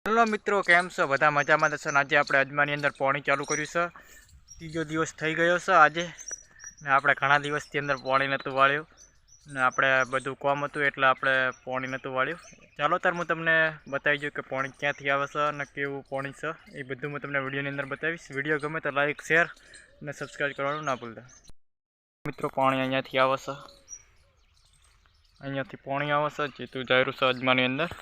Hello मित्रों, केम छो? बधा मजामां छो। आज आपणे अजमानी अंदर पाणी चालू कर्युं छे। तीजो दिवस थई गयो छे आजे ने आपणे घणा दिवसथी अंदर पाणी नहोतुं वाळ्युं ने आपणे बधुं काम हतुं એટલે આપણે પાણી નહોતું વાળ્યું। ચાલો તાર હું તમને બતાવી દઉં કે પાણી ક્યાંથી આવે છે અને કેવું પાણી છે એ બધું હું તમને વિડીયોની અંદર બતાવીશ। વિડીયો ગમે તો લાઈક શેર અને સબસ્ક્રાઈબ કરવાનું ના ભૂલતા। મિત્રો પાણી અહીંયાથી આવે છે, અહીંયાથી પાણી આવે છે જેતું જાયરું છે અજમાની અંદર।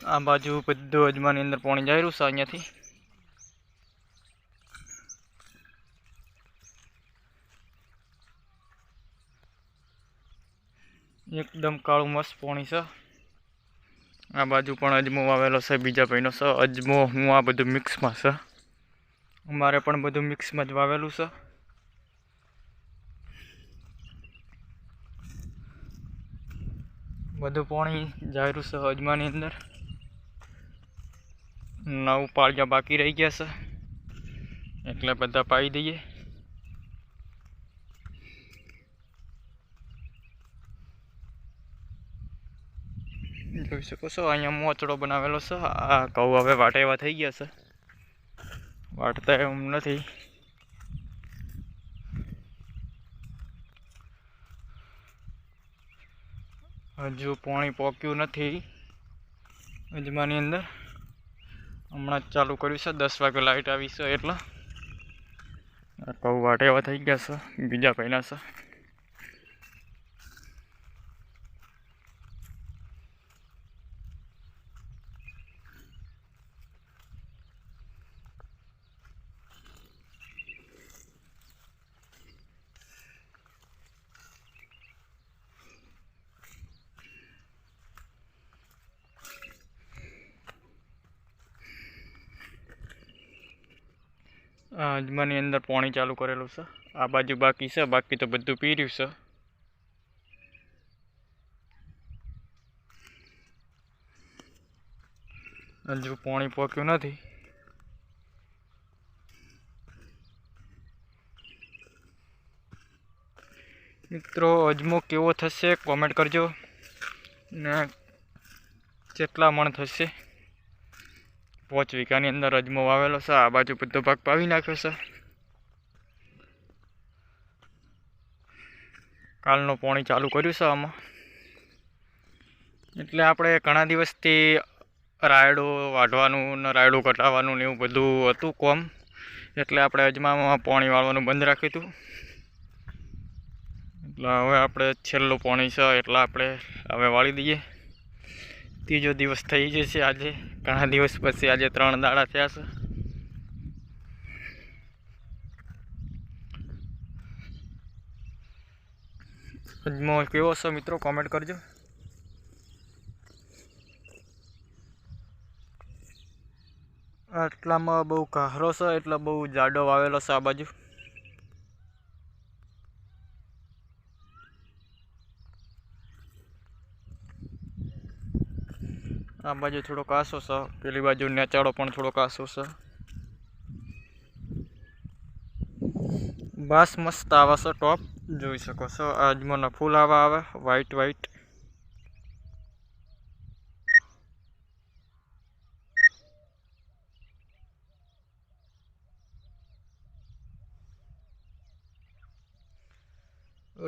आ बाजू बधुं अजमानी अंदर पाणी जायरुं छे अहींयाथी। एकदम काळुं मस्त पाणी छे। आ बाजू पण अजमो वावेलो छे, बीजा भाईनो छे अजमो। हूँ आ बधुं मिक्स में छे, अमारे पण बधुं मिक्स में ज वावेलुं छे। बधुं पाणी जायरुं छे अजमानी अंदर। 9 पाळिया बाकी रही गया है એટલે બધા પાઈ દઈએ। જોઈ શકો છો અહીંયા મોચડો બનાવેલો છે। આ ઘઉં હવે વાટે એવા થઈ ગયા છે, વાટતા એમ નથી। હજુ પાણી પોક્યું નથી અજમાની અંદર, હમણાં જ ચાલુ કર્યું છે। 10 વાગે લાઇટ આવી છે એટલે ઘઉં વાટે એવા થઈ ગયા છે, બીજા ભાઈના છે। अजमानी अंदर पानी चालू करेलू से। आ बाजू बाकी से, बाकी तो बधुं पी रह्युं से। हजू पानी पोक्युं नथी। मित्रों अजमो केवो थशे कॉमेंट करजो ने केटला मण थशे। 5 वीघानी अंदर अजमो वावेलो छे। आ बाजू बधो भाग पावी नाख्यो छे। कालनो पाणी चालू कर्युं छे आमां, एटले आपणे घणा दिवसथी रायडो वाढवानुं ने रायडो कटाववानुं ने एवुं बधुं हतुं काम, एटले आपणे अजमामां पाणी वाळवानुं बंध राख्युं हतुं। એટલે હવે આપણે છેલ્લું પાણી છે એટલે આપણે હવે વાળી દઈએ। ત્રીજો દિવસ થઈ જશે આજે, ઘણા દિવસ પછી આજે 3 દાડા થયા છે। અજમો કેવો છે મિત્રો કોમેન્ટ કરજો। આટલામાં બહુ કાહરો છે એટલે બહુ જાડો વાવેલો છે આ બાજુ। आ बाजू थोड़ो कासो से, पेली बाजू नेचाड़ो पण थोड़ो कासो से। बास मस्त आवे छे, टॉप जोई शको छो। अजमोना फूल आवा आवे व्हाइट व्हाइट।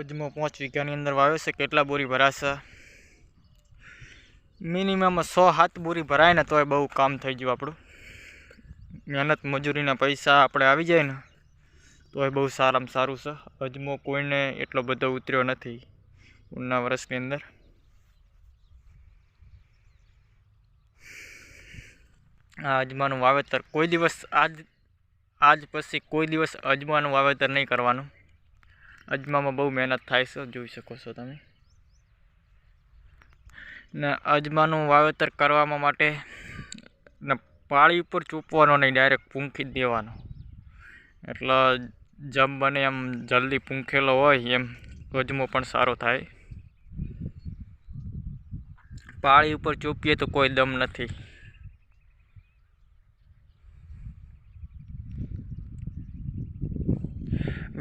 अजमो 5 वीघानी अंदर वावे छे। केटला बोरी भराशे? मिनिमम 100-7 बोरी भराय ने तोय बहु काम थई गयुं आपणुं। मेहनत मजूरीना पैसा आपणे आवी जाय ने तोय बहु सारामां सारुं छे। अजमो कोईने एटलो बधो उतर्यो नथी उन्ना वर्षनी अंदर। आ अजमानुं वावेतर कोई दिवस आज पछी कोई दिवस अजमानुं वावेतर नहीं करवानुं। अजमामां बहु मेहनत थाय छे, जोई शको छो तमे। ने अजमानुं वावेतर करवा माटे ने पाळी पर चूपवानो नहीं, डायरेक्ट पूंखी ज देवानो। એટલે जम बने एम जल्दी पूंखेलो होय एम अजमो पण सारो थाय। पाळी पर चूपीए तो कोई दम नथी।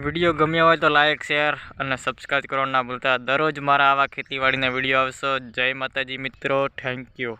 વિડીયો ગમ્યો હોય તો લાઇક શેર અને સબસ્ક્રાઈબ કરવાનું ના ભૂલતા. દરરોજ મારા આવા ખેતીવાડીના વિડીયો આવશે. જય માતાજી મિત્રો, થેન્ક યુ.